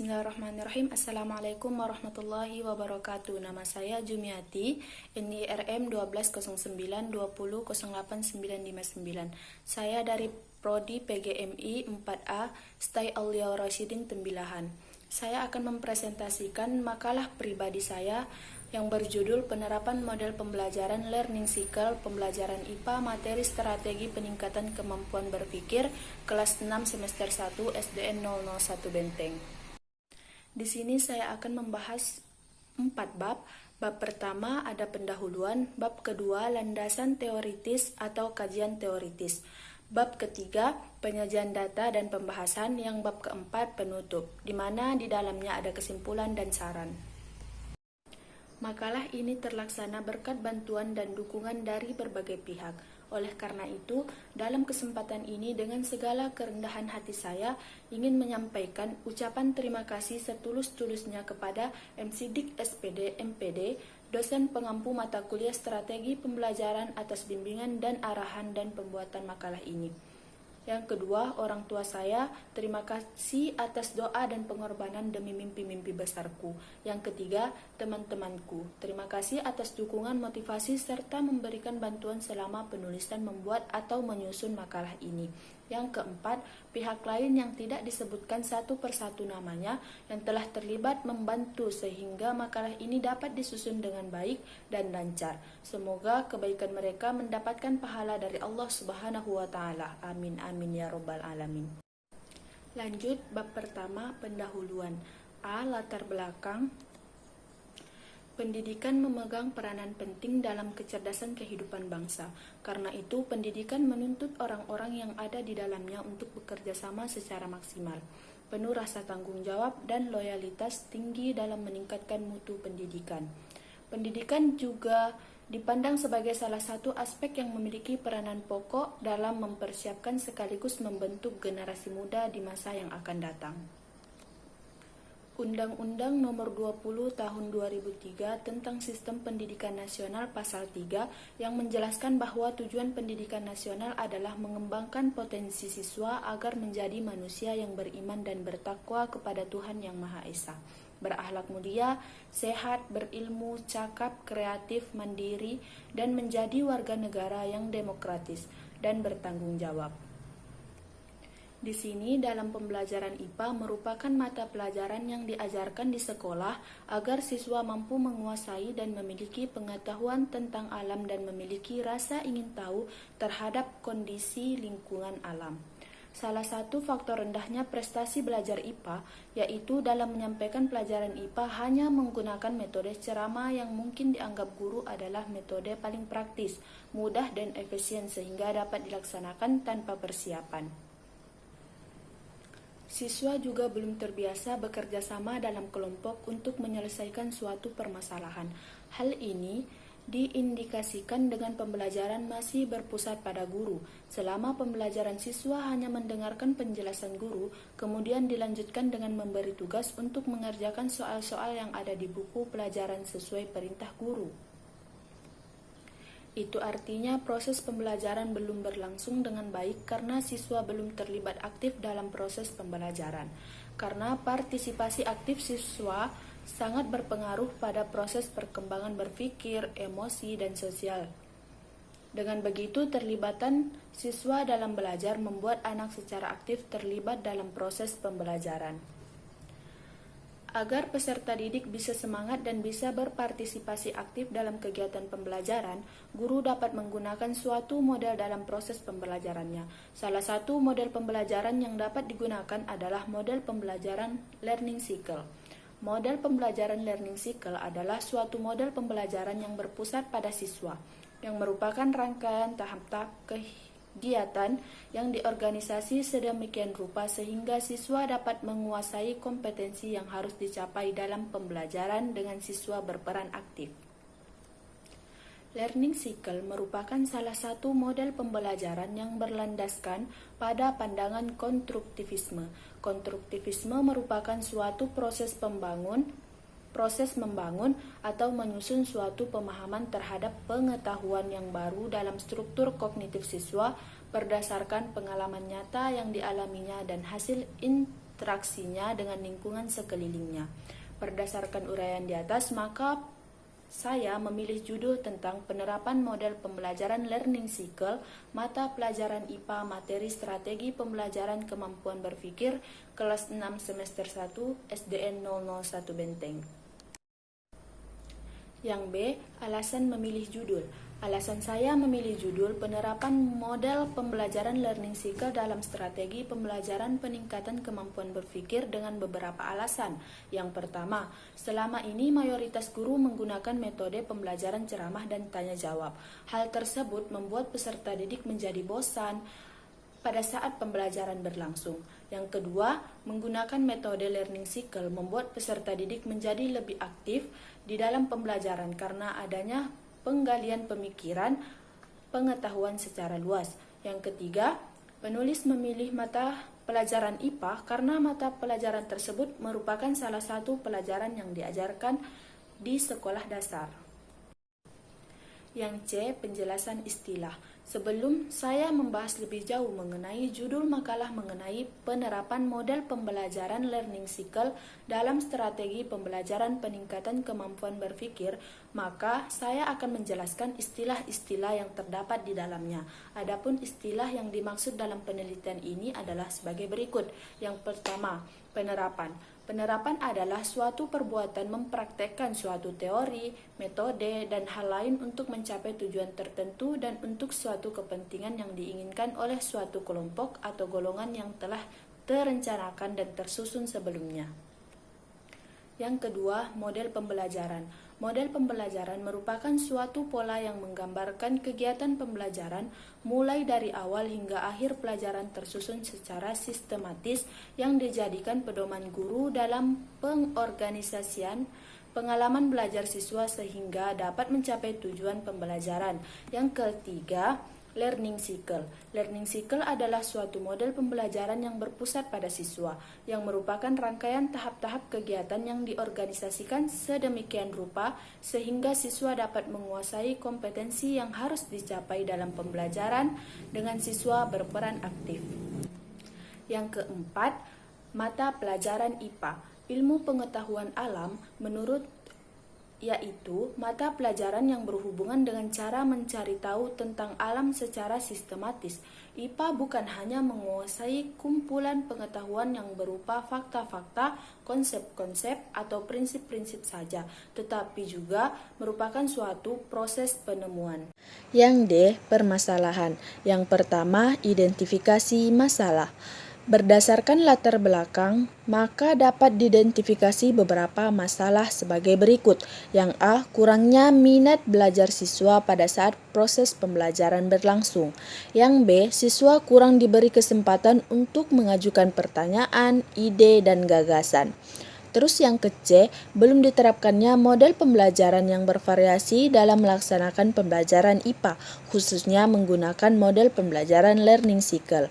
Bismillahirrahmanirrahim. Assalamualaikum warahmatullahi wabarakatuh. Nama saya Jumiati, NIRM 120920089959. Saya dari Prodi PGMI 4A Stai Aulia Rasyidin Tembilahan. Saya akan mempresentasikan makalah pribadi saya yang berjudul Penerapan Model Pembelajaran Learning Cycle Pembelajaran IPA Materi Strategi Peningkatan Kemampuan Berpikir kelas 6 semester 1 SDN 001 Benteng. Di sini saya akan membahas 4 bab. Bab pertama ada pendahuluan, bab kedua landasan teoritis atau kajian teoritis. Bab ketiga penyajian data dan pembahasan, yang bab keempat penutup, di mana di dalamnya ada kesimpulan dan saran. Makalah ini terlaksana berkat bantuan dan dukungan dari berbagai pihak. Oleh karena itu, dalam kesempatan ini dengan segala kerendahan hati saya ingin menyampaikan ucapan terima kasih setulus-tulusnya kepada MC Dik SPD MPD, dosen pengampu mata kuliah strategi pembelajaran atas bimbingan dan arahan dan pembuatan makalah ini. Yang kedua, orang tua saya, terima kasih atas doa dan pengorbanan demi mimpi-mimpi besarku. Yang ketiga, teman-temanku, terima kasih atas dukungan, motivasi, serta memberikan bantuan selama penulisan, membuat, atau menyusun makalah ini. Yang keempat, pihak lain yang tidak disebutkan satu persatu namanya yang telah terlibat membantu sehingga makalah ini dapat disusun dengan baik dan lancar. Semoga kebaikan mereka mendapatkan pahala dari Allah Subhanahu wa Ta'ala. Amin amin ya robbal alamin. Lanjut bab pertama, pendahuluan. A. Latar belakang. Pendidikan memegang peranan penting dalam kecerdasan kehidupan bangsa. Karena itu, pendidikan menuntut orang-orang yang ada di dalamnya untuk bekerja sama secara maksimal, penuh rasa tanggung jawab dan loyalitas tinggi dalam meningkatkan mutu pendidikan. Pendidikan juga dipandang sebagai salah satu aspek yang memiliki peranan pokok dalam mempersiapkan sekaligus membentuk generasi muda di masa yang akan datang. Undang-Undang Nomor 20 Tahun 2003 tentang Sistem Pendidikan Nasional Pasal 3 yang menjelaskan bahwa tujuan pendidikan nasional adalah mengembangkan potensi siswa agar menjadi manusia yang beriman dan bertakwa kepada Tuhan Yang Maha Esa, berakhlak mulia, sehat, berilmu, cakap, kreatif, mandiri, dan menjadi warga negara yang demokratis dan bertanggung jawab. Di sini dalam pembelajaran IPA merupakan mata pelajaran yang diajarkan di sekolah agar siswa mampu menguasai dan memiliki pengetahuan tentang alam dan memiliki rasa ingin tahu terhadap kondisi lingkungan alam. Salah satu faktor rendahnya prestasi belajar IPA yaitu dalam menyampaikan pelajaran IPA hanya menggunakan metode ceramah yang mungkin dianggap guru adalah metode paling praktis, mudah dan efisien sehingga dapat dilaksanakan tanpa persiapan. Siswa juga belum terbiasa bekerja sama dalam kelompok untuk menyelesaikan suatu permasalahan. Hal ini diindikasikan dengan pembelajaran masih berpusat pada guru. Selama pembelajaran siswa hanya mendengarkan penjelasan guru, kemudian dilanjutkan dengan memberi tugas untuk mengerjakan soal-soal yang ada di buku pelajaran sesuai perintah guru. Itu artinya proses pembelajaran belum berlangsung dengan baik karena siswa belum terlibat aktif dalam proses pembelajaran. Karena partisipasi aktif siswa sangat berpengaruh pada proses perkembangan berpikir, emosi, dan sosial. Dengan begitu, terlibatan siswa dalam belajar membuat anak secara aktif terlibat dalam proses pembelajaran. Agar peserta didik bisa semangat dan bisa berpartisipasi aktif dalam kegiatan pembelajaran, guru dapat menggunakan suatu model dalam proses pembelajarannya. Salah satu model pembelajaran yang dapat digunakan adalah model pembelajaran learning cycle. Model pembelajaran learning cycle adalah suatu model pembelajaran yang berpusat pada siswa, yang merupakan rangkaian tahap-tahap kegiatan yang diorganisasi sedemikian rupa sehingga siswa dapat menguasai kompetensi yang harus dicapai dalam pembelajaran dengan siswa berperan aktif. Learning cycle merupakan salah satu model pembelajaran yang berlandaskan pada pandangan konstruktivisme. Konstruktivisme merupakan suatu proses membangun atau menyusun suatu pemahaman terhadap pengetahuan yang baru dalam struktur kognitif siswa berdasarkan pengalaman nyata yang dialaminya dan hasil interaksinya dengan lingkungan sekelilingnya. Berdasarkan uraian di atas, maka saya memilih judul tentang penerapan model pembelajaran learning cycle, mata pelajaran IPA materi strategi pembelajaran kemampuan berpikir, kelas 6 semester 1 SDN 001 Benteng. Yang B, alasan memilih judul. Alasan saya memilih judul penerapan model pembelajaran learning cycle dalam strategi pembelajaran peningkatan kemampuan berpikir dengan beberapa alasan. Yang pertama, selama ini mayoritas guru menggunakan metode pembelajaran ceramah dan tanya jawab. Hal tersebut membuat peserta didik menjadi bosan pada saat pembelajaran berlangsung. Yang kedua, menggunakan metode learning cycle membuat peserta didik menjadi lebih aktif di dalam pembelajaran karena adanya penggalian pemikiran, pengetahuan secara luas. Yang ketiga, penulis memilih mata pelajaran IPA karena mata pelajaran tersebut merupakan salah satu pelajaran yang diajarkan di sekolah dasar. Yang C, penjelasan istilah. Sebelum saya membahas lebih jauh mengenai judul makalah mengenai penerapan model pembelajaran learning cycle dalam strategi pembelajaran peningkatan kemampuan berpikir, maka saya akan menjelaskan istilah-istilah yang terdapat di dalamnya. Adapun istilah yang dimaksud dalam penelitian ini adalah sebagai berikut. Yang pertama, penerapan. Penerapan adalah suatu perbuatan mempraktekkan suatu teori, metode, dan hal lain untuk mencapai tujuan tertentu dan untuk suatu kepentingan yang diinginkan oleh suatu kelompok atau golongan yang telah terencanakan dan tersusun sebelumnya. Yang kedua, model pembelajaran. Model pembelajaran merupakan suatu pola yang menggambarkan kegiatan pembelajaran mulai dari awal hingga akhir pelajaran tersusun secara sistematis yang dijadikan pedoman guru dalam pengorganisasian pengalaman belajar siswa sehingga dapat mencapai tujuan pembelajaran. Yang ketiga, learning cycle. Learning cycle adalah suatu model pembelajaran yang berpusat pada siswa, yang merupakan rangkaian tahap-tahap kegiatan yang diorganisasikan sedemikian rupa sehingga siswa dapat menguasai kompetensi yang harus dicapai dalam pembelajaran dengan siswa berperan aktif. Yang keempat, mata pelajaran IPA, ilmu pengetahuan alam, yaitu mata pelajaran yang berhubungan dengan cara mencari tahu tentang alam secara sistematis. IPA bukan hanya menguasai kumpulan pengetahuan yang berupa fakta-fakta, konsep-konsep, atau prinsip-prinsip saja, tetapi juga merupakan suatu proses penemuan. Yang D, permasalahan. Yang pertama, identifikasi masalah. Berdasarkan latar belakang, maka dapat diidentifikasi beberapa masalah sebagai berikut. Yang A, kurangnya minat belajar siswa pada saat proses pembelajaran berlangsung. Yang B, siswa kurang diberi kesempatan untuk mengajukan pertanyaan, ide, dan gagasan. Terus yang ke C, belum diterapkannya model pembelajaran yang bervariasi dalam melaksanakan pembelajaran IPA, khususnya menggunakan model pembelajaran learning cycle.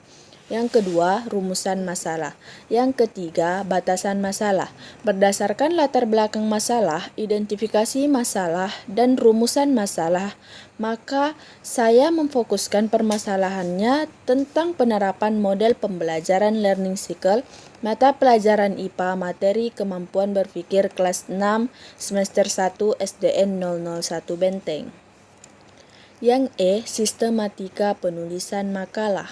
Yang kedua, rumusan masalah. Yang ketiga, batasan masalah. Berdasarkan latar belakang masalah, identifikasi masalah, dan rumusan masalah, maka saya memfokuskan permasalahannya tentang penerapan model pembelajaran learning cycle, mata pelajaran IPA materi kemampuan berpikir kelas 6 semester 1 SDN 001 Benteng. Yang E, sistematika penulisan makalah.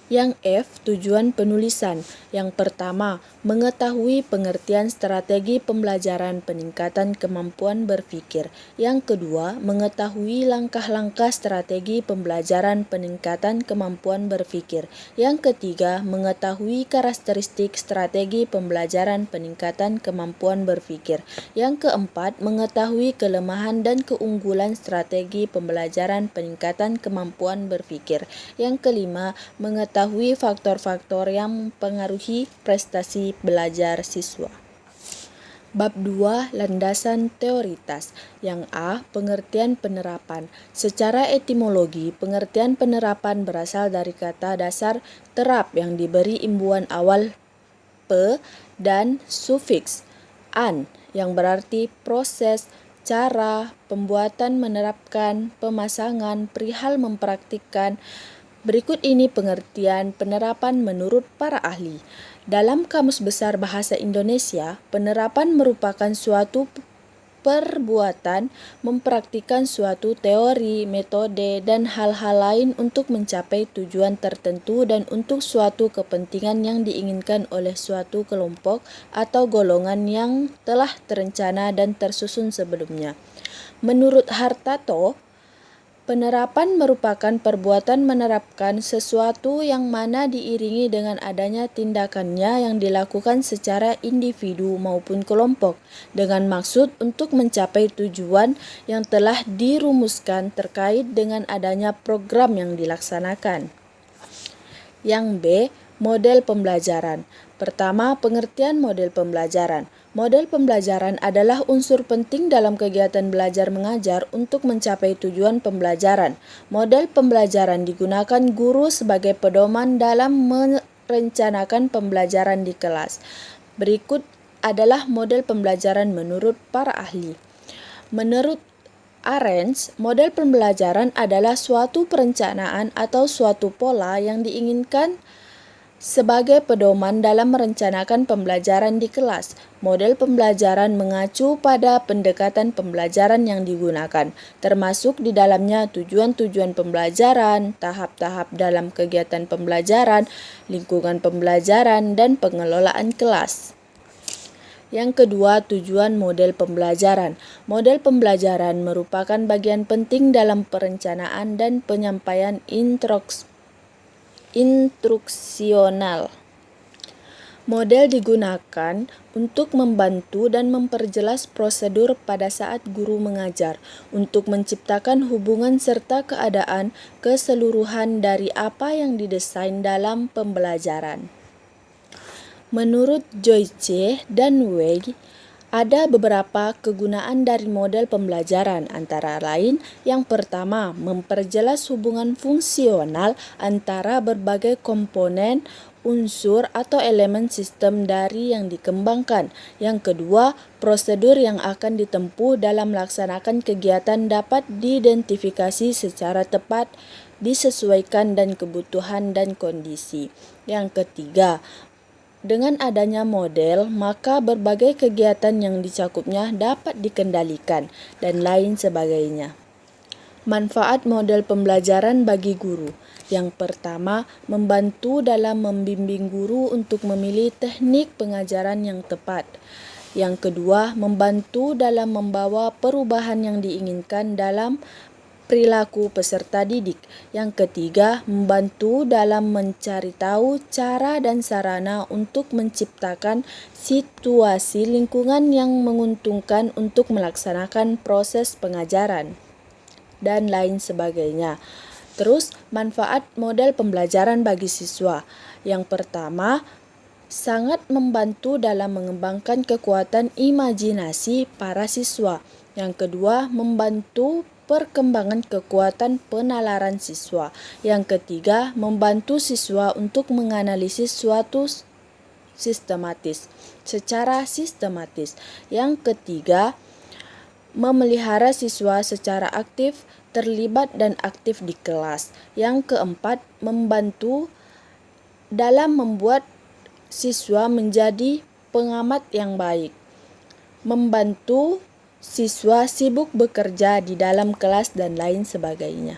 Yang F, tujuan penulisan. Yang pertama, mengetahui pengertian strategi pembelajaran peningkatan kemampuan berpikir. Yang kedua, mengetahui langkah-langkah strategi pembelajaran peningkatan kemampuan berpikir. Yang ketiga, mengetahui karakteristik strategi pembelajaran peningkatan kemampuan berpikir. Yang keempat, mengetahui kelemahan dan keunggulan strategi pembelajaran peningkatan kemampuan berpikir. Yang kelima, mengetahui faktor-faktor yang mempengaruhi prestasi belajar siswa. Bab 2, landasan teoritas. Yang A, pengertian penerapan. Secara etimologi, pengertian penerapan berasal dari kata dasar terap yang diberi imbuhan awal pe dan sufiks an yang berarti proses, cara, pembuatan, menerapkan, pemasangan, perihal mempraktikkan. Berikut ini pengertian penerapan menurut para ahli. Dalam Kamus Besar Bahasa Indonesia, penerapan merupakan suatu perbuatan mempraktikkan suatu teori, metode, dan hal-hal lain untuk mencapai tujuan tertentu dan untuk suatu kepentingan yang diinginkan oleh suatu kelompok atau golongan yang telah terencana dan tersusun sebelumnya. Menurut Hartarto, penerapan merupakan perbuatan menerapkan sesuatu yang mana diiringi dengan adanya tindakannya yang dilakukan secara individu maupun kelompok dengan maksud untuk mencapai tujuan yang telah dirumuskan terkait dengan adanya program yang dilaksanakan. Yang B, model pembelajaran. Pertama, pengertian model pembelajaran. Model pembelajaran adalah unsur penting dalam kegiatan belajar mengajar untuk mencapai tujuan pembelajaran. Model pembelajaran digunakan guru sebagai pedoman dalam merencanakan pembelajaran di kelas. Berikut adalah model pembelajaran menurut para ahli. Menurut Arendt, model pembelajaran adalah suatu perencanaan atau suatu pola yang diinginkan sebagai pedoman dalam merencanakan pembelajaran di kelas. Model pembelajaran mengacu pada pendekatan pembelajaran yang digunakan, termasuk di dalamnya tujuan-tujuan pembelajaran, tahap-tahap dalam kegiatan pembelajaran, lingkungan pembelajaran, dan pengelolaan kelas. Yang kedua, tujuan model pembelajaran. Model pembelajaran merupakan bagian penting dalam perencanaan dan penyampaian instruksional. Model digunakan untuk membantu dan memperjelas prosedur pada saat guru mengajar, untuk menciptakan hubungan serta keadaan keseluruhan dari apa yang didesain dalam pembelajaran. Menurut Joyce dan Wei, ada beberapa kegunaan dari model pembelajaran, antara lain yang pertama, memperjelas hubungan fungsional antara berbagai komponen, unsur atau elemen sistem dari yang dikembangkan. Yang kedua, prosedur yang akan ditempuh dalam melaksanakan kegiatan dapat diidentifikasi secara tepat, disesuaikan dan kebutuhan dan kondisi. Yang ketiga, dengan adanya model, maka berbagai kegiatan yang dicakupnya dapat dikendalikan, dan lain sebagainya. Manfaat model pembelajaran bagi guru. Yang pertama, membantu dalam membimbing guru untuk memilih teknik pengajaran yang tepat. Yang kedua, membantu dalam membawa perubahan yang diinginkan dalam perilaku peserta didik. Yang ketiga, membantu dalam mencari tahu cara dan sarana untuk menciptakan situasi lingkungan yang menguntungkan untuk melaksanakan proses pengajaran, dan lain sebagainya. Terus, manfaat model pembelajaran bagi siswa. Yang pertama, sangat membantu dalam mengembangkan kekuatan imajinasi para siswa. Yang kedua, membantu perkembangan kekuatan penalaran siswa. Yang ketiga, membantu siswa untuk menganalisis suatu secara sistematis. Yang ketiga, memelihara siswa secara aktif, terlibat dan aktif di kelas. Yang keempat, membantu dalam membuat siswa menjadi pengamat yang baik. Membantu siswa sibuk bekerja di dalam kelas dan lain sebagainya.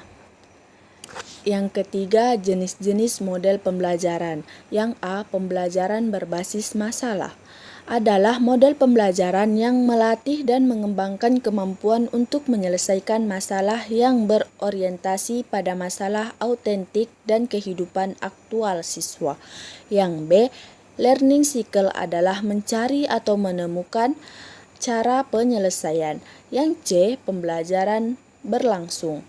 Yang ketiga, jenis-jenis model pembelajaran. Yang A, pembelajaran berbasis masalah. Adalah model pembelajaran yang melatih dan mengembangkan kemampuan untuk menyelesaikan masalah yang berorientasi pada masalah autentik dan kehidupan aktual siswa. Yang B, learning cycle adalah mencari atau menemukan cara penyelesaian. Yang C, pembelajaran berlangsung.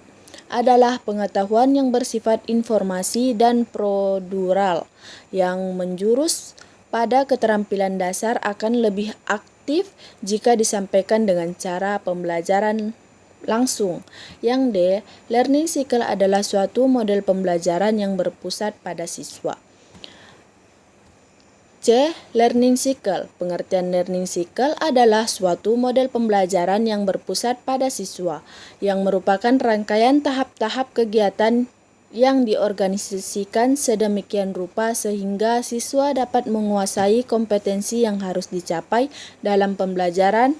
Adalah pengetahuan yang bersifat informasi dan prosedural yang menjurus pada keterampilan dasar akan lebih aktif jika disampaikan dengan cara pembelajaran langsung. Yang D, learning cycle adalah suatu model pembelajaran yang berpusat pada siswa. C, learning cycle. Pengertian learning cycle adalah suatu model pembelajaran yang berpusat pada siswa, yang merupakan rangkaian tahap-tahap kegiatan yang diorganisasikan sedemikian rupa sehingga siswa dapat menguasai kompetensi yang harus dicapai dalam pembelajaran.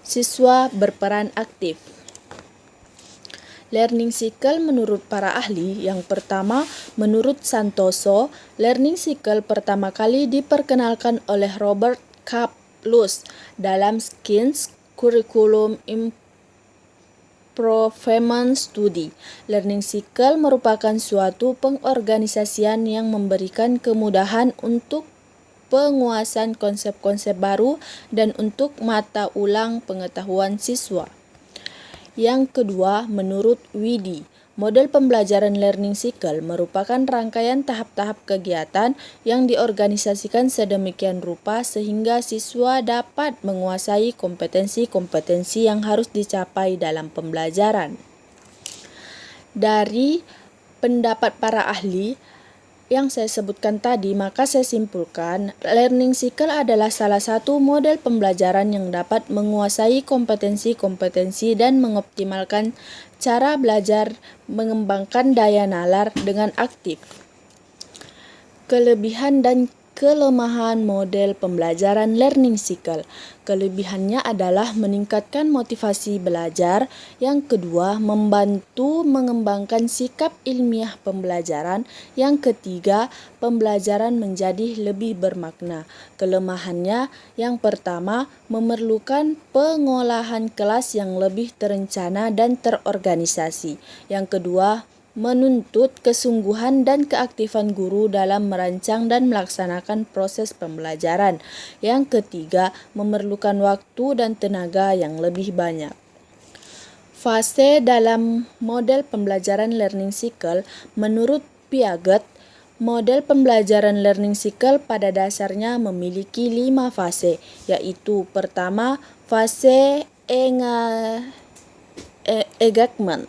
Siswa berperan aktif. Learning cycle menurut para ahli. Yang pertama, menurut Santoso, learning cycle pertama kali diperkenalkan oleh Robert Kaplus dalam Skills Curriculum Improvement Study. Learning cycle merupakan suatu pengorganisasian yang memberikan kemudahan untuk penguasaan konsep-konsep baru dan untuk mata ulang pengetahuan siswa. Yang kedua, menurut Widi, model pembelajaran learning cycle merupakan rangkaian tahap-tahap kegiatan yang diorganisasikan sedemikian rupa sehingga siswa dapat menguasai kompetensi-kompetensi yang harus dicapai dalam pembelajaran. Dari pendapat para ahli yang saya sebutkan tadi, maka saya simpulkan learning cycle adalah salah satu model pembelajaran yang dapat menguasai kompetensi-kompetensi dan mengoptimalkan cara belajar, mengembangkan daya nalar dengan aktif. Kelebihan dan kelemahan model pembelajaran learning cycle. Kelebihannya adalah meningkatkan motivasi belajar. Yang kedua, membantu mengembangkan sikap ilmiah pembelajaran. Yang ketiga, pembelajaran menjadi lebih bermakna. Kelemahannya, yang pertama, memerlukan pengolahan kelas yang lebih terencana dan terorganisasi. Yang kedua, menuntut kesungguhan dan keaktifan guru dalam merancang dan melaksanakan proses pembelajaran. Yang ketiga, memerlukan waktu dan tenaga yang lebih banyak. Fase dalam model pembelajaran learning cycle. Menurut Piaget, model pembelajaran learning cycle pada dasarnya memiliki 5 fase, yaitu pertama, fase engagement.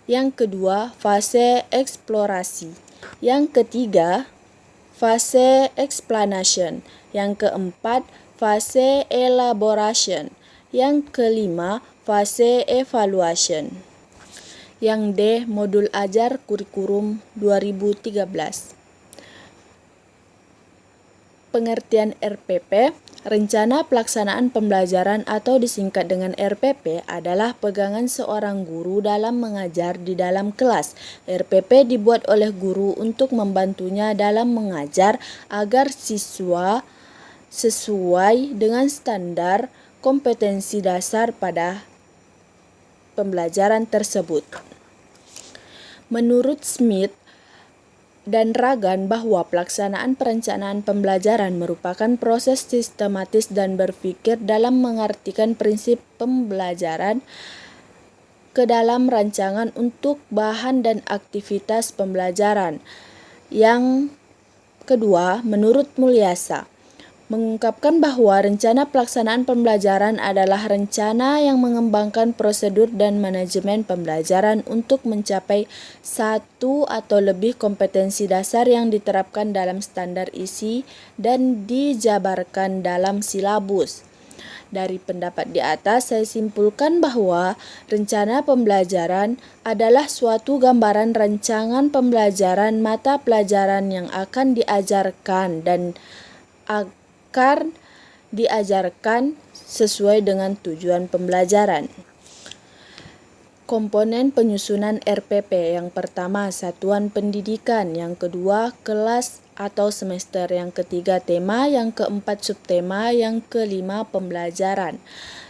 Yang kedua, fase eksplorasi. Yang ketiga, fase explanation. Yang keempat, fase elaboration. Yang kelima, fase evaluation. Yang D, modul ajar kurikulum 2013. Pengertian RPP. Rencana pelaksanaan pembelajaran atau disingkat dengan RPP adalah pegangan seorang guru dalam mengajar di dalam kelas. RPP dibuat oleh guru untuk membantunya dalam mengajar agar siswa sesuai dengan standar kompetensi dasar pada pembelajaran tersebut. Menurut Smith dan Ragan bahwa pelaksanaan perencanaan pembelajaran merupakan proses sistematis dan berpikir dalam mengartikan prinsip pembelajaran ke dalam rancangan untuk bahan dan aktivitas pembelajaran. Yang kedua, menurut Mulyasa, mengungkapkan bahwa rencana pelaksanaan pembelajaran adalah rencana yang mengembangkan prosedur dan manajemen pembelajaran untuk mencapai satu atau lebih kompetensi dasar yang diterapkan dalam standar isi dan dijabarkan dalam silabus. Dari pendapat di atas, saya simpulkan bahwa rencana pembelajaran adalah suatu gambaran rancangan pembelajaran mata pelajaran yang akan diajarkan dan akan diajarkan sesuai dengan tujuan pembelajaran. Komponen penyusunan RPP. Yang pertama, satuan pendidikan. Yang kedua, kelas atau semester. Yang ketiga, tema. Yang keempat, subtema. Yang kelima, pembelajaran.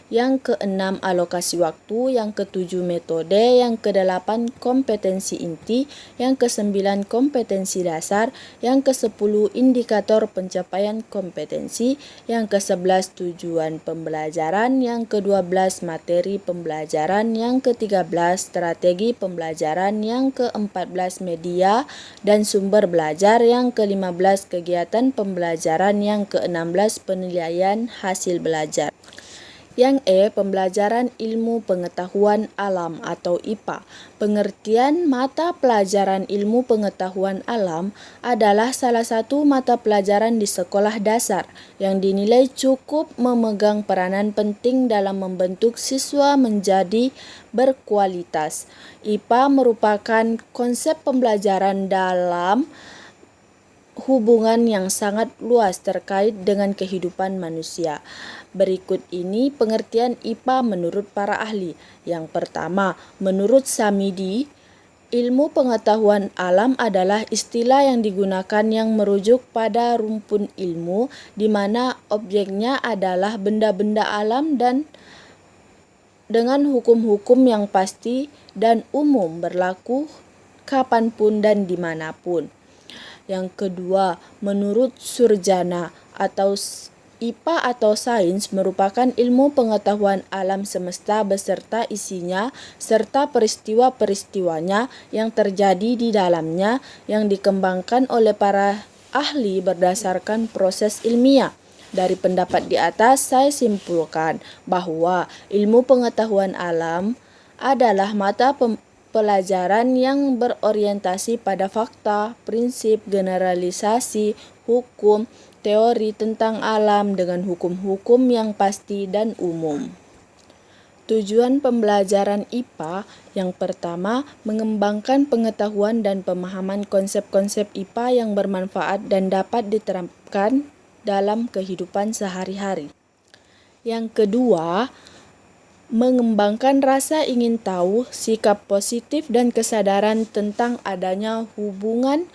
Yang keenam, alokasi waktu. Yang ketujuh, metode. Yang kedelapan, kompetensi inti. Yang kesembilan, kompetensi dasar. Yang kesepuluh, indikator pencapaian kompetensi. Yang kesebelas, tujuan pembelajaran. Yang kedua belas, materi pembelajaran. Yang ke-13, strategi pembelajaran. Yang ke-14, media dan sumber belajar. Yang ke-15, kegiatan pembelajaran. Yang ke-16, penilaian hasil belajar. Yang pembelajaran ilmu pengetahuan alam atau IPA. Pengertian mata pelajaran ilmu pengetahuan alam adalah salah satu mata pelajaran di sekolah dasar yang dinilai cukup memegang peranan penting dalam membentuk siswa menjadi berkualitas. IPA merupakan konsep pembelajaran dalam hubungan yang sangat luas terkait dengan kehidupan manusia. Berikut ini pengertian IPA menurut para ahli. Yang pertama, menurut Samidi, ilmu pengetahuan alam adalah istilah yang digunakan yang merujuk pada rumpun ilmu di mana objeknya adalah benda-benda alam dan dengan hukum-hukum yang pasti dan umum berlaku kapanpun dan dimanapun. Yang kedua, menurut Surjana atau IPA atau sains merupakan ilmu pengetahuan alam semesta beserta isinya serta peristiwa-peristiwanya yang terjadi di dalamnya yang dikembangkan oleh para ahli berdasarkan proses ilmiah. Dari pendapat di atas, saya simpulkan bahwa ilmu pengetahuan alam adalah mata pelajaran yang berorientasi pada fakta, prinsip, generalisasi, hukum, teori tentang alam dengan hukum-hukum yang pasti dan umum. Tujuan pembelajaran IPA yang pertama, mengembangkan pengetahuan dan pemahaman konsep-konsep IPA yang bermanfaat dan dapat diterapkan dalam kehidupan sehari-hari. Yang kedua, mengembangkan rasa ingin tahu, sikap positif dan kesadaran tentang adanya hubungan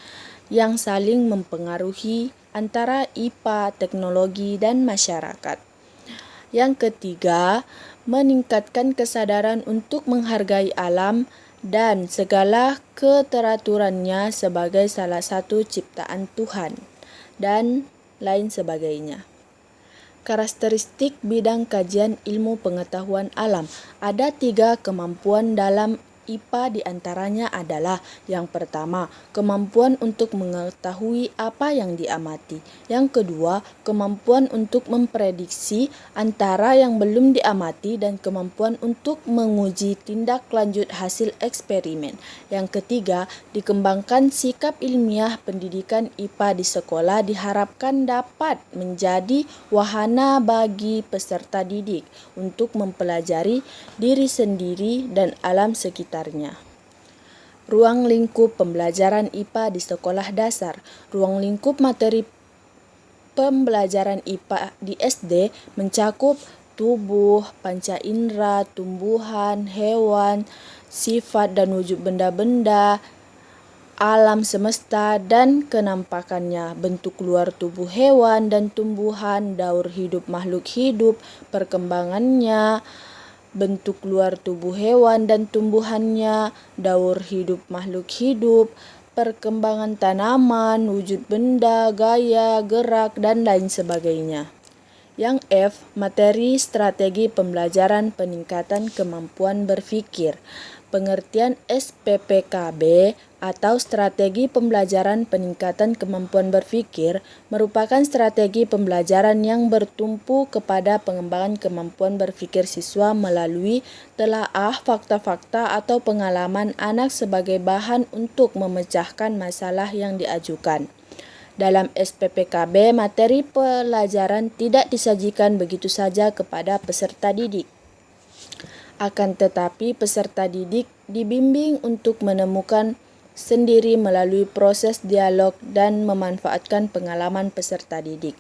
yang saling mempengaruhi antara IPA, teknologi, dan masyarakat. Yang ketiga, meningkatkan kesadaran untuk menghargai alam dan segala keteraturannya sebagai salah satu ciptaan Tuhan, dan lain sebagainya. Karakteristik bidang kajian ilmu pengetahuan alam. Ada 3 kemampuan dalam IPA diantaranya adalah yang pertama, kemampuan untuk mengetahui apa yang diamati. Yang kedua, kemampuan untuk memprediksi antara yang belum diamati dan kemampuan untuk menguji tindak lanjut hasil eksperimen. Yang ketiga, dikembangkan sikap ilmiah pendidikan IPA di sekolah diharapkan dapat menjadi wahana bagi peserta didik untuk mempelajari diri sendiri dan alam sekitar. Ruang lingkup pembelajaran IPA di sekolah dasar. Ruang lingkup materi pembelajaran IPA di SD mencakup tubuh, panca indera, tumbuhan, hewan, sifat dan wujud benda-benda, alam semesta dan kenampakannya, bentuk luar tubuh hewan dan tumbuhan, daur hidup makhluk hidup, perkembangannya, bentuk luar tubuh hewan dan tumbuhannya, daur hidup makhluk hidup, perkembangan tanaman, wujud benda, gaya, gerak, dan lain sebagainya. Yang F, materi strategi pembelajaran peningkatan kemampuan berpikir. Pengertian SPPKB atau strategi pembelajaran peningkatan kemampuan berpikir merupakan strategi pembelajaran yang bertumpu kepada pengembangan kemampuan berpikir siswa melalui telaah fakta-fakta atau pengalaman anak sebagai bahan untuk memecahkan masalah yang diajukan. Dalam SPPKB, materi pelajaran tidak disajikan begitu saja kepada peserta didik. Akan tetapi peserta didik dibimbing untuk menemukan sendiri melalui proses dialog dan memanfaatkan pengalaman peserta didik.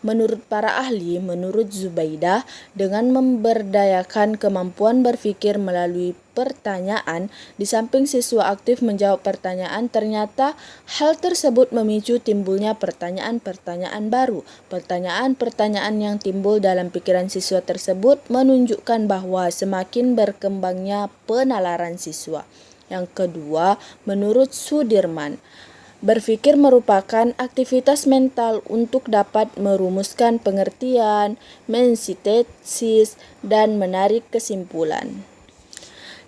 Menurut para ahli, menurut Zubaidah, dengan memberdayakan kemampuan berpikir melalui pertanyaan, di samping siswa aktif menjawab pertanyaan, ternyata hal tersebut memicu timbulnya pertanyaan-pertanyaan baru. Pertanyaan-pertanyaan yang timbul dalam pikiran siswa tersebut menunjukkan bahwa semakin berkembangnya penalaran siswa. Yang kedua, menurut Sudirman, berpikir merupakan aktivitas mental untuk dapat merumuskan pengertian, mensintesis, dan menarik kesimpulan.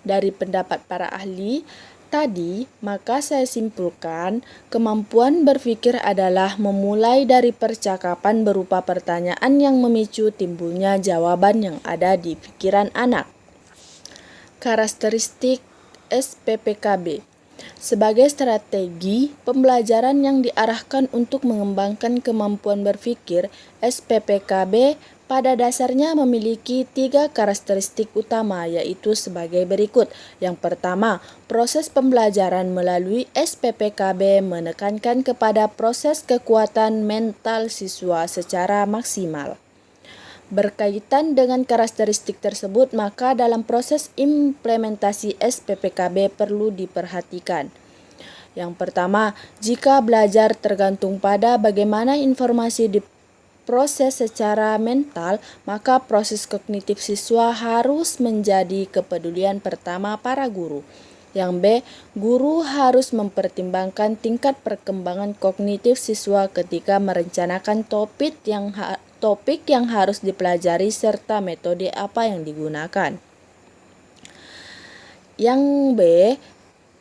Dari pendapat para ahli, tadi, maka saya simpulkan kemampuan berpikir adalah memulai dari percakapan berupa pertanyaan yang memicu timbulnya jawaban yang ada di pikiran anak. Karakteristik SPPKB sebagai strategi pembelajaran yang diarahkan untuk mengembangkan kemampuan berpikir, SPPKB pada dasarnya memiliki 3 karakteristik utama, yaitu sebagai berikut. Yang pertama, proses pembelajaran melalui SPPKB menekankan kepada proses kekuatan mental siswa secara maksimal. Berkaitan dengan karakteristik tersebut, maka dalam proses implementasi SPPKB perlu diperhatikan. Yang pertama, jika belajar tergantung pada bagaimana informasi diproses secara mental, maka proses kognitif siswa harus menjadi kepedulian pertama para guru. Yang B, guru harus mempertimbangkan tingkat perkembangan kognitif siswa ketika merencanakan topik yang harus dipelajari serta metode apa yang digunakan. Yang B,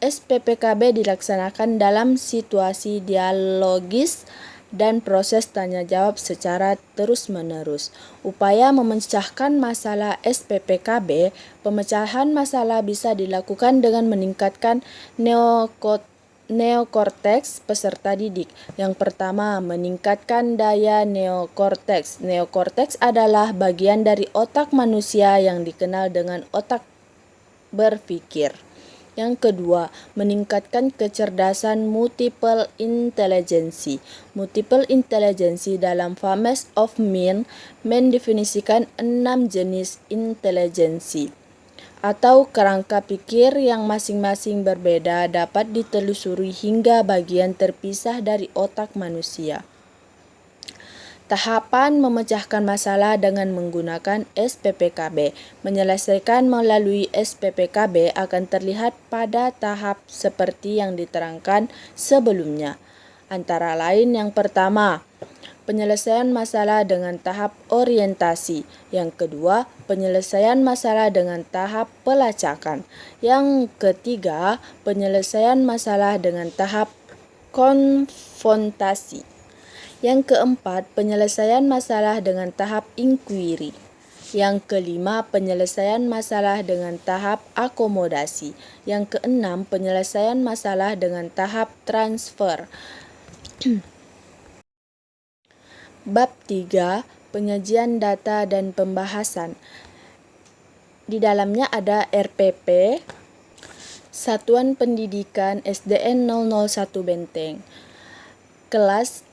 SPPKB dilaksanakan dalam situasi dialogis dan proses tanya jawab secara terus-menerus. Upaya memecahkan masalah SPPKB, pemecahan masalah bisa dilakukan dengan meningkatkan neokorteks peserta didik. Yang pertama, meningkatkan daya neokorteks. Neokorteks adalah bagian dari otak manusia yang dikenal dengan otak berpikir. Yang kedua, meningkatkan kecerdasan multiple intelligency. Multiple intelligency dalam Famous of Mind mendefinisikan 6 jenis intelijensi atau kerangka pikir yang masing-masing berbeda dapat ditelusuri hingga bagian terpisah dari otak manusia. Tahapan memecahkan masalah dengan menggunakan SPPKB. Menyelesaikan melalui SPPKB akan terlihat pada tahap seperti yang diterangkan sebelumnya. Antara lain yang pertama, penyelesaian masalah dengan tahap orientasi. Yang kedua, penyelesaian masalah dengan tahap pelacakan. Yang ketiga, penyelesaian masalah dengan tahap konfrontasi. Yang keempat, penyelesaian masalah dengan tahap inquiry. Yang kelima, penyelesaian masalah dengan tahap akomodasi. Yang keenam, penyelesaian masalah dengan tahap transfer. Bab 3, penyajian data dan pembahasan. Di dalamnya ada RPP, Satuan Pendidikan SDN 001 Benteng. Kelas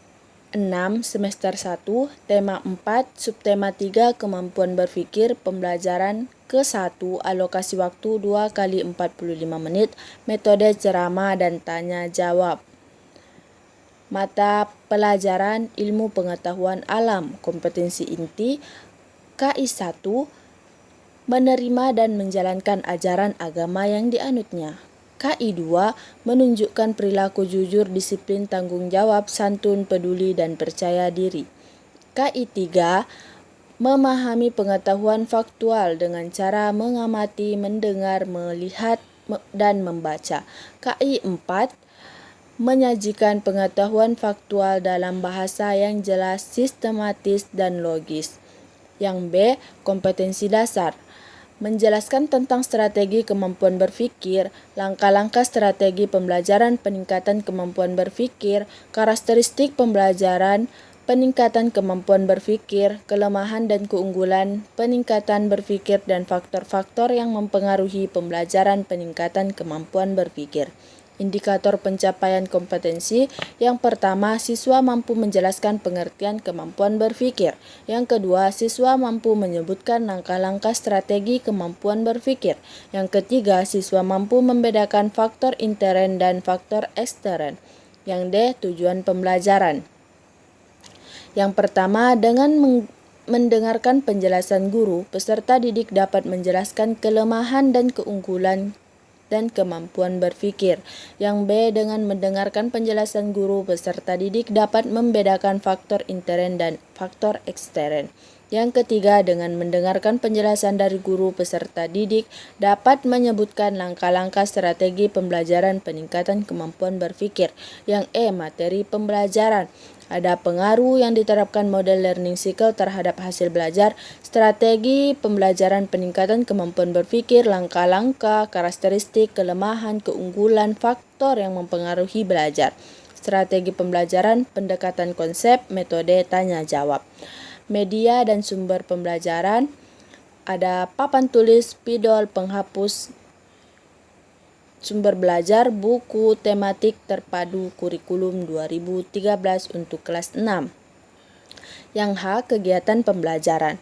6 semester 1, tema 4, subtema 3, kemampuan berpikir, pembelajaran ke-1, alokasi waktu 2 kali 45 menit, metode ceramah dan tanya jawab. Mata pelajaran ilmu pengetahuan alam, kompetensi inti, KI1, menerima dan menjalankan ajaran agama yang dianutnya. KI2, menunjukkan perilaku jujur, disiplin, tanggung jawab, santun, peduli, dan percaya diri. KI3, memahami pengetahuan faktual dengan cara mengamati, mendengar, melihat, dan membaca. KI4, menyajikan pengetahuan faktual dalam bahasa yang jelas, sistematis, dan logis. Yang B, kompetensi dasar. Menjelaskan tentang strategi kemampuan berpikir, langkah-langkah strategi pembelajaran peningkatan kemampuan berpikir, karakteristik pembelajaran peningkatan kemampuan berpikir, kelemahan dan keunggulan peningkatan berpikir, dan faktor-faktor yang mempengaruhi pembelajaran peningkatan kemampuan berpikir. Indikator pencapaian kompetensi. Yang pertama, siswa mampu menjelaskan pengertian kemampuan berpikir. Yang kedua, siswa mampu menyebutkan langkah-langkah strategi kemampuan berpikir. Yang ketiga, siswa mampu membedakan faktor intern dan faktor ekstern. Yang D, tujuan pembelajaran. Yang pertama, dengan mendengarkan penjelasan guru, peserta didik dapat menjelaskan kelemahan dan keunggulan dan kemampuan berpikir. Yang B, dengan mendengarkan penjelasan guru, peserta didik dapat membedakan faktor intern dan faktor ekstern. Yang ketiga, dengan mendengarkan penjelasan dari guru, peserta didik dapat menyebutkan langkah-langkah strategi pembelajaran peningkatan kemampuan berpikir. Yang materi pembelajaran. Ada pengaruh yang diterapkan model learning cycle terhadap hasil belajar, strategi pembelajaran peningkatan kemampuan berpikir, langkah-langkah, karakteristik, kelemahan, keunggulan, faktor yang mempengaruhi belajar. Strategi pembelajaran, pendekatan konsep, metode tanya jawab. Media dan sumber pembelajaran, ada papan tulis, spidol, penghapus, sumber belajar, buku tematik terpadu kurikulum 2013 untuk kelas 6. Yang kegiatan pembelajaran.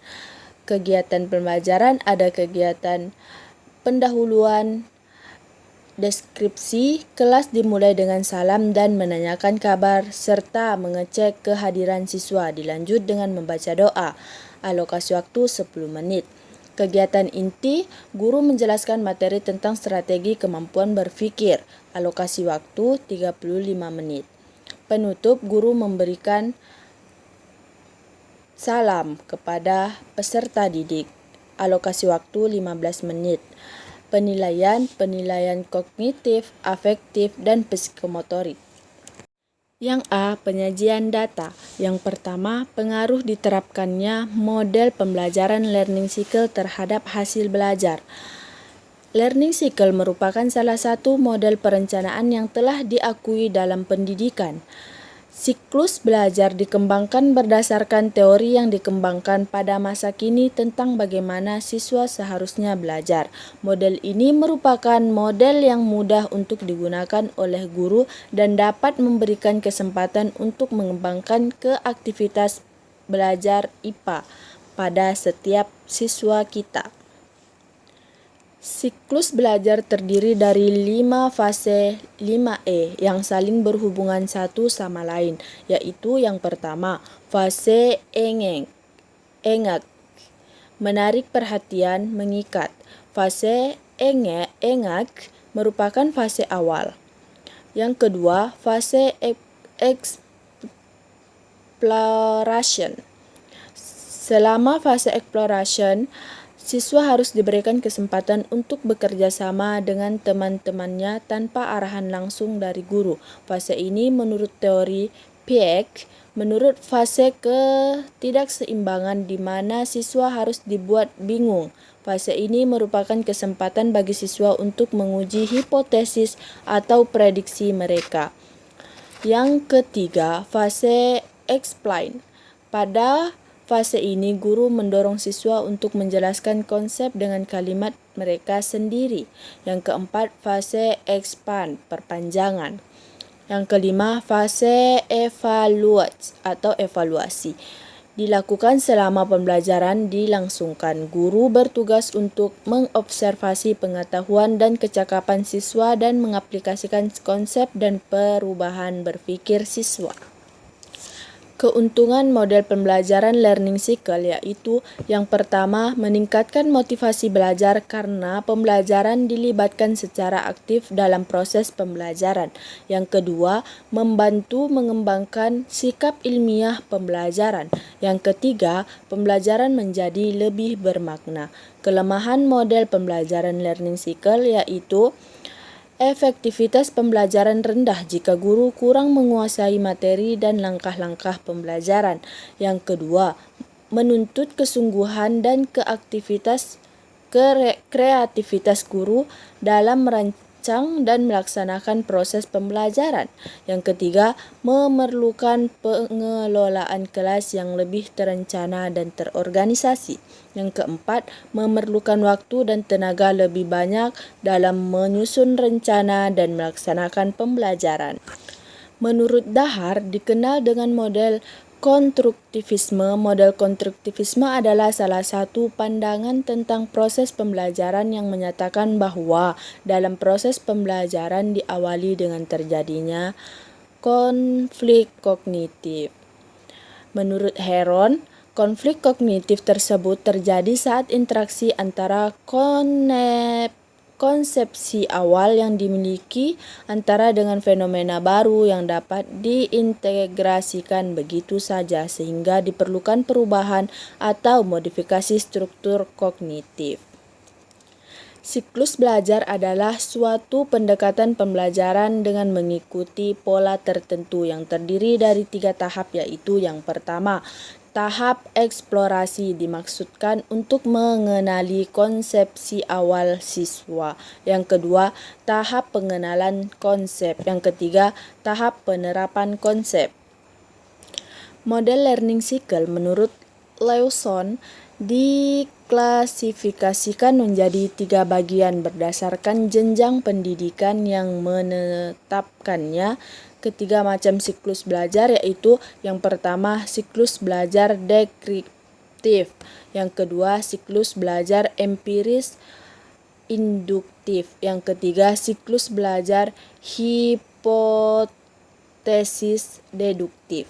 Kegiatan pembelajaran ada kegiatan pendahuluan, deskripsi, kelas dimulai dengan salam dan menanyakan kabar, serta mengecek kehadiran siswa, dilanjut dengan membaca doa. Alokasi waktu 10 menit. Kegiatan inti, guru menjelaskan materi tentang strategi kemampuan berpikir. Alokasi waktu 35 menit. Penutup, guru memberikan salam kepada peserta didik. Alokasi waktu 15 menit. Penilaian kognitif, afektif, dan psikomotorik. Yang penyajian data. Yang pertama, pengaruh diterapkannya model pembelajaran learning cycle terhadap hasil belajar. Learning cycle merupakan salah satu model perencanaan yang telah diakui dalam pendidikan. Siklus belajar dikembangkan berdasarkan teori yang dikembangkan pada masa kini tentang bagaimana siswa seharusnya belajar. Model ini merupakan model yang mudah untuk digunakan oleh guru dan dapat memberikan kesempatan untuk mengembangkan aktivitas belajar IPA pada setiap siswa kita. Siklus belajar terdiri dari 5 fase 5E yang saling berhubungan satu sama lain, yaitu yang pertama, fase engag, menarik perhatian, mengikat. Fase engag merupakan fase awal. Yang kedua, fase exploration. Selama fase exploration, siswa harus diberikan kesempatan untuk bekerja sama dengan teman-temannya tanpa arahan langsung dari guru. Fase ini menurut teori Piaget menurut fase ketidakseimbangan di mana siswa harus dibuat bingung. Fase ini merupakan kesempatan bagi siswa untuk menguji hipotesis atau prediksi mereka. Yang ketiga, fase explain. Pada fase ini, guru mendorong siswa untuk menjelaskan konsep dengan kalimat mereka sendiri. Yang keempat, fase expand, perpanjangan. Yang kelima, fase evaluasi. Dilakukan selama pembelajaran dilangsungkan. Guru bertugas untuk mengobservasi pengetahuan dan kecakapan siswa dan mengaplikasikan konsep dan perubahan berpikir siswa. Keuntungan model pembelajaran learning cycle yaitu yang pertama, meningkatkan motivasi belajar karena pembelajaran dilibatkan secara aktif dalam proses pembelajaran. Yang kedua, membantu mengembangkan sikap ilmiah pembelajaran. Yang ketiga, pembelajaran menjadi lebih bermakna. Kelemahan model pembelajaran learning cycle yaitu efektivitas pembelajaran rendah jika guru kurang menguasai materi dan langkah-langkah pembelajaran. Yang kedua, menuntut kesungguhan dan kreativitas guru dalam merancang dan melaksanakan proses pembelajaran. Yang ketiga, memerlukan pengelolaan kelas yang lebih terencana dan terorganisasi. Yang keempat, memerlukan waktu dan tenaga lebih banyak dalam menyusun rencana dan melaksanakan pembelajaran. Menurut Dahar, dikenal dengan model konstruktivisme. Model konstruktivisme adalah salah satu pandangan tentang proses pembelajaran yang menyatakan bahwa dalam proses pembelajaran diawali dengan terjadinya konflik kognitif. Menurut Heron, konflik kognitif tersebut terjadi saat interaksi antara konsepsi awal yang dimiliki antara dengan fenomena baru yang dapat diintegrasikan begitu saja sehingga diperlukan perubahan atau modifikasi struktur kognitif. Siklus belajar adalah suatu pendekatan pembelajaran dengan mengikuti pola tertentu yang terdiri dari 3 tahap, yaitu yang pertama, tahap eksplorasi dimaksudkan untuk mengenali konsepsi awal siswa. Yang kedua, tahap pengenalan konsep. Yang ketiga, tahap penerapan konsep. Model learning cycle menurut Lawson diklasifikasikan menjadi 3 bagian berdasarkan jenjang pendidikan yang menetapkannya. Ketiga macam siklus belajar, yaitu yang pertama siklus belajar deskriptif, yang kedua siklus belajar empiris induktif, yang ketiga siklus belajar hipotesis deduktif.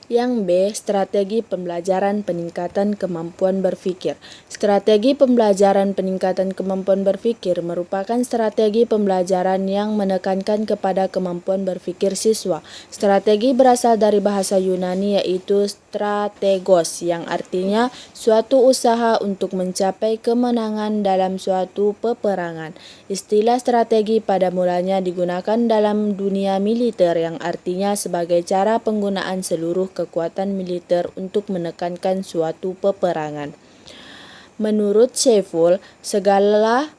Yang B, strategi pembelajaran peningkatan kemampuan berpikir. Strategi pembelajaran peningkatan kemampuan berpikir merupakan strategi pembelajaran yang menekankan kepada kemampuan berpikir siswa. Strategi berasal dari bahasa Yunani, yaitu strategos, yang artinya suatu usaha untuk mencapai kemenangan dalam suatu peperangan. Istilah strategi pada mulanya digunakan dalam dunia militer, yang artinya sebagai cara penggunaan seluruh kekuatan militer untuk menekankan suatu peperangan. Menurut Sheffield, segala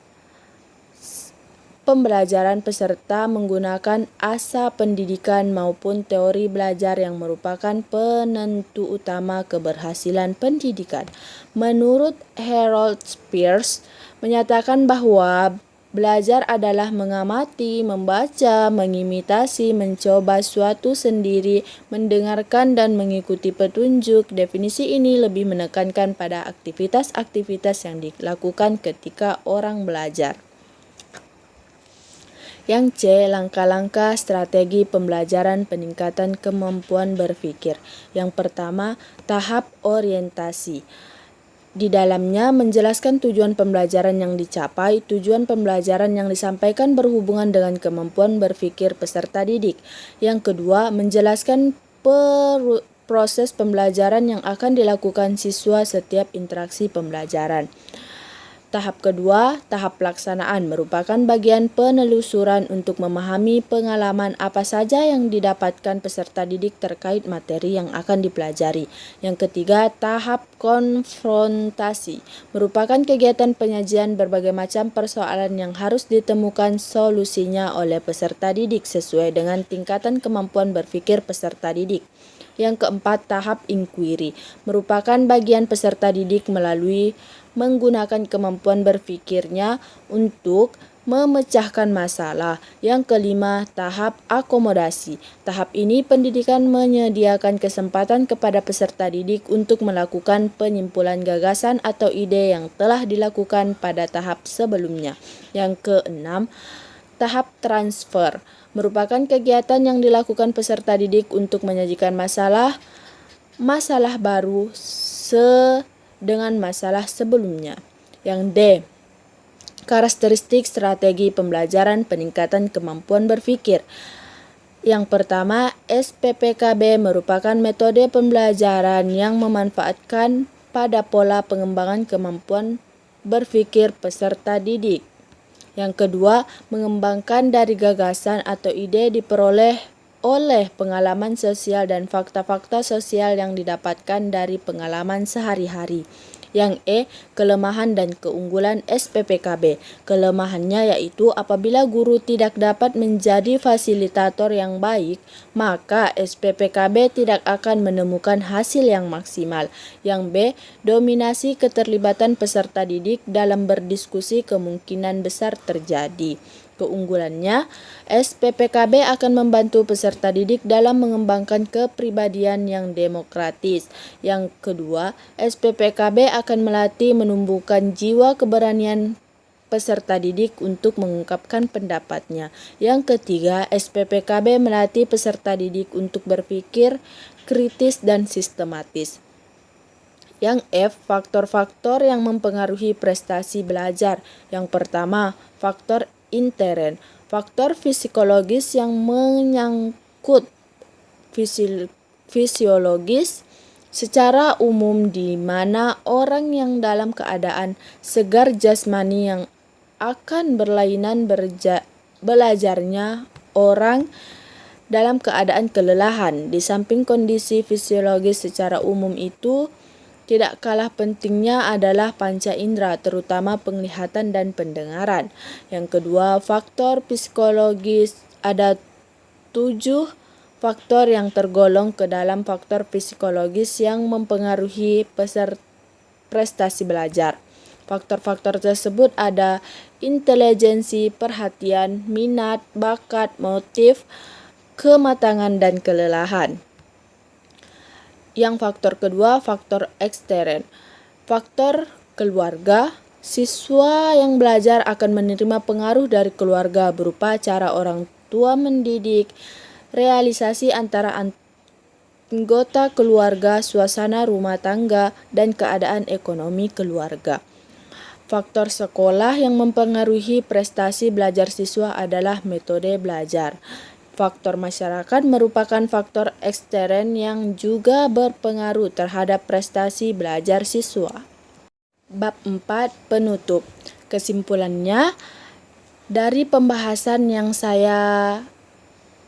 pembelajaran peserta menggunakan asa pendidikan maupun teori belajar yang merupakan penentu utama keberhasilan pendidikan. Menurut Harold Spears, menyatakan bahwa belajar adalah mengamati, membaca, mengimitasi, mencoba suatu sendiri, mendengarkan dan mengikuti petunjuk. Definisi ini lebih menekankan pada aktivitas-aktivitas yang dilakukan ketika orang belajar. Yang C, langkah-langkah strategi pembelajaran peningkatan kemampuan berpikir. Yang pertama, tahap orientasi. Di dalamnya menjelaskan tujuan pembelajaran yang dicapai. Tujuan pembelajaran yang disampaikan berhubungan dengan kemampuan berpikir peserta didik. Yang kedua, menjelaskan proses pembelajaran yang akan dilakukan siswa setiap interaksi pembelajaran. Tahap kedua, tahap pelaksanaan, merupakan bagian penelusuran untuk memahami pengalaman apa saja yang didapatkan peserta didik terkait materi yang akan dipelajari. Yang ketiga, tahap konfrontasi, merupakan kegiatan penyajian berbagai macam persoalan yang harus ditemukan solusinya oleh peserta didik sesuai dengan tingkatan kemampuan berpikir peserta didik. Yang keempat, tahap inquiry, merupakan bagian peserta didik menggunakan kemampuan berpikirnya untuk memecahkan masalah. Yang kelima, tahap akomodasi. Tahap ini pendidikan menyediakan kesempatan kepada peserta didik untuk melakukan penyimpulan gagasan atau ide yang telah dilakukan pada tahap sebelumnya. Yang keenam, tahap transfer, merupakan kegiatan yang dilakukan peserta didik untuk menyajikan masalah baru dengan masalah sebelumnya. Yang D, karakteristik strategi pembelajaran peningkatan kemampuan berpikir. Yang pertama, SPPKB merupakan metode pembelajaran yang memanfaatkan pada pola pengembangan kemampuan berpikir peserta didik. Yang kedua, mengembangkan dari gagasan atau ide diperoleh oleh pengalaman sosial dan fakta-fakta sosial yang didapatkan dari pengalaman sehari-hari. Yang E, kelemahan dan keunggulan SPPKB. Kelemahannya yaitu apabila guru tidak dapat menjadi fasilitator yang baik, maka SPPKB tidak akan menemukan hasil yang maksimal. Yang B, dominasi keterlibatan peserta didik dalam berdiskusi kemungkinan besar terjadi. Keunggulannya, SPPKB akan membantu peserta didik dalam mengembangkan kepribadian yang demokratis. Yang kedua, SPPKB akan melatih menumbuhkan jiwa keberanian peserta didik untuk mengungkapkan pendapatnya. Yang ketiga, SPPKB melatih peserta didik untuk berpikir kritis dan sistematis. Yang F, faktor-faktor yang mempengaruhi prestasi belajar. Yang pertama, faktor intern. Faktor psikologis yang menyangkut fisiologis secara umum, di mana orang yang dalam keadaan segar jasmani yang akan berlainan belajarnya orang dalam keadaan kelelahan. Di samping kondisi fisiologis secara umum itu, tidak kalah pentingnya adalah panca indera, terutama penglihatan dan pendengaran. Yang kedua, faktor psikologis. Ada 7 faktor yang tergolong ke dalam faktor psikologis yang mempengaruhi prestasi belajar. Faktor-faktor tersebut ada intelijensi, perhatian, minat, bakat, motif, kematangan, dan kelelahan. Yang faktor kedua, faktor ekstern. Faktor keluarga. Siswa yang belajar akan menerima pengaruh dari keluarga berupa cara orang tua mendidik, realisasi antara anggota keluarga, suasana rumah tangga, dan keadaan ekonomi keluarga. Faktor sekolah yang mempengaruhi prestasi belajar siswa adalah metode belajar. Faktor masyarakat merupakan faktor ekstern yang juga berpengaruh terhadap prestasi belajar siswa. Bab 4, penutup. Kesimpulannya, dari pembahasan yang saya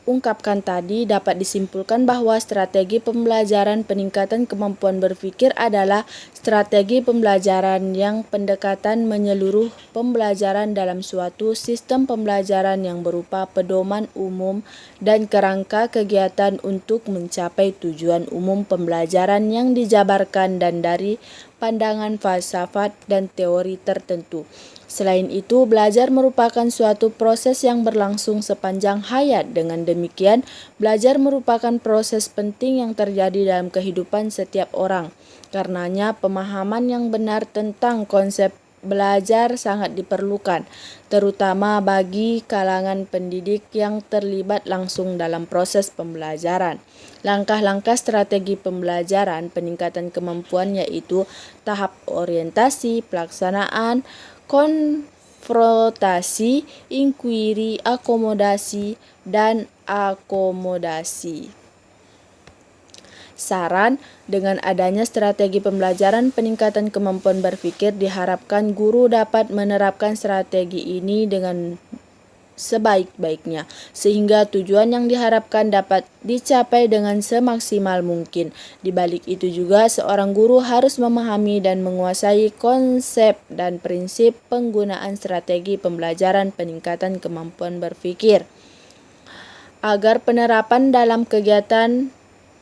ungkapkan tadi dapat disimpulkan bahwa strategi pembelajaran peningkatan kemampuan berpikir adalah strategi pembelajaran yang pendekatan menyeluruh pembelajaran dalam suatu sistem pembelajaran yang berupa pedoman umum dan kerangka kegiatan untuk mencapai tujuan umum pembelajaran yang dijabarkan dan dari pandangan falsafat dan teori tertentu. Selain itu, belajar merupakan suatu proses yang berlangsung sepanjang hayat. Dengan demikian, belajar merupakan proses penting yang terjadi dalam kehidupan setiap orang. Karenanya, pemahaman yang benar tentang konsep belajar sangat diperlukan, terutama bagi kalangan pendidik yang terlibat langsung dalam proses pembelajaran. Langkah-langkah strategi pembelajaran peningkatan kemampuan yaitu tahap orientasi, pelaksanaan, konfrontasi, inquiry, akomodasi, dan akomodasi. Saran, dengan adanya strategi pembelajaran peningkatan kemampuan berpikir, diharapkan guru dapat menerapkan strategi ini dengan sebaik-baiknya, sehingga tujuan yang diharapkan dapat dicapai dengan semaksimal mungkin. Di balik itu juga, seorang guru harus memahami dan menguasai konsep dan prinsip penggunaan strategi pembelajaran peningkatan kemampuan berpikir, agar penerapan dalam kegiatan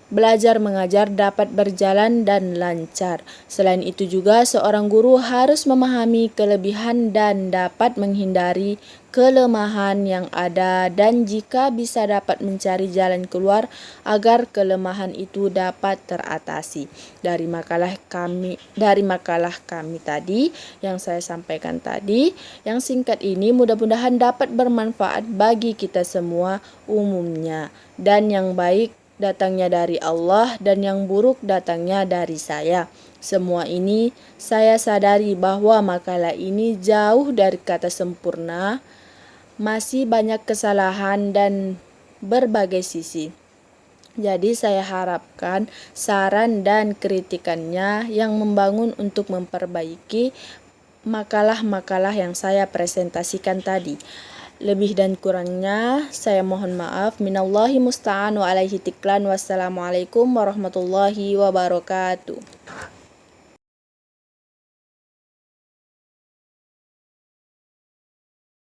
belajar mengajar dapat berjalan dan lancar. Selain itu juga, seorang guru harus memahami kelebihan dan dapat menghindari kelemahan yang ada, dan jika bisa dapat mencari jalan keluar agar kelemahan itu dapat teratasi. Dari makalah kami tadi yang saya sampaikan tadi, yang singkat ini mudah-mudahan dapat bermanfaat bagi kita semua umumnya, dan yang baik datangnya dari Allah dan yang buruk datangnya dari saya. Semua ini saya sadari bahwa makalah ini jauh dari kata sempurna, masih banyak kesalahan dan berbagai sisi. Jadi saya harapkan saran dan kritikannya yang membangun untuk memperbaiki makalah-makalah yang saya presentasikan tadi. Lebih dan kurangnya saya mohon maaf. Minallahi musta'an wa alaihi tiklan. Wassalamualaikum warahmatullahi wabarakatuh.